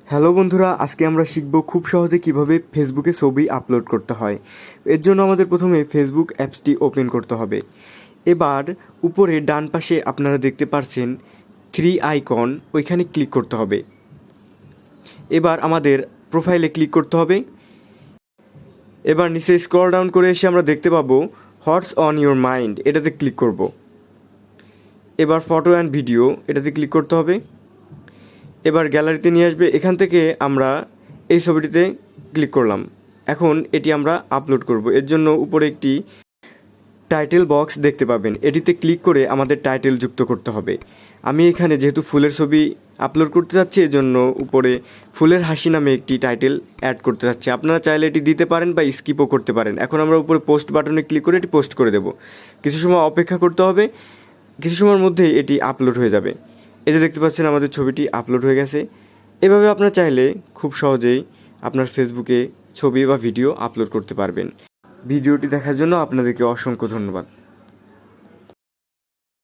Hello বন্ধুরা, আজকে আমরা শিখব খুব সহজে কিভাবে ফেসবুকে ছবি আপলোড করতে হয়। এর জন্য আমাদের প্রথমে ফেসবুক অ্যাপসটি ওপেন করতে হবে। এবার উপরে ডান পাশে আপনারা দেখতে পাচ্ছেন থ্রি আইকন, ওইখানে ক্লিক করতে হবে। এবার আমাদের প্রোফাইলে ক্লিক করতে হবে। এবার নিচে স্ক্রল ডাউন করে এসে আমরা দেখতে পাবো হোয়াটস অন ইউর মাইন্ড, এটাতে ক্লিক করব। এবার ফটো অ্যান্ড ভিডিও, এটাতে ক্লিক করতে হবে। এবার গ্যালারিতে নিয়ে আসবে, এখান থেকে আমরা এই ছবিটিতে ক্লিক করলাম। এখন এটি আমরা আপলোড করব। এর জন্য উপরে একটি টাইটেল বক্স দেখতে পাবেন, এটিতে ক্লিক করে আমাদের টাইটেল যুক্ত করতে হবে। আমি এখানে যেহেতু ফুলের ছবি আপলোড করতে যাচ্ছি, এজন্য উপরে ফুলের হাসি নামে একটি টাইটেল অ্যাড করতে যাচ্ছি। আপনারা চাইলে এটি দিতে পারেন বা স্কিপও করতে পারেন। এখন আমরা উপরে পোস্ট বাটনে ক্লিক করে এটি পোস্ট করে দেব। কিছু সময় অপেক্ষা করতে হবে, কিছু সময়ের মধ্যেই এটি আপলোড হয়ে যাবে। এই যে দেখতে পাচ্ছেন আমাদের ছবিটি আপলোড হয়ে গেছে। এভাবে আপনারা চাইলে খুব সহজেই আপনার ফেসবুকে ছবি বা ভিডিও আপলোড করতে পারবেন। ভিডিওটি দেখার জন্য আপনাদেরকে অসংখ্য ধন্যবাদ।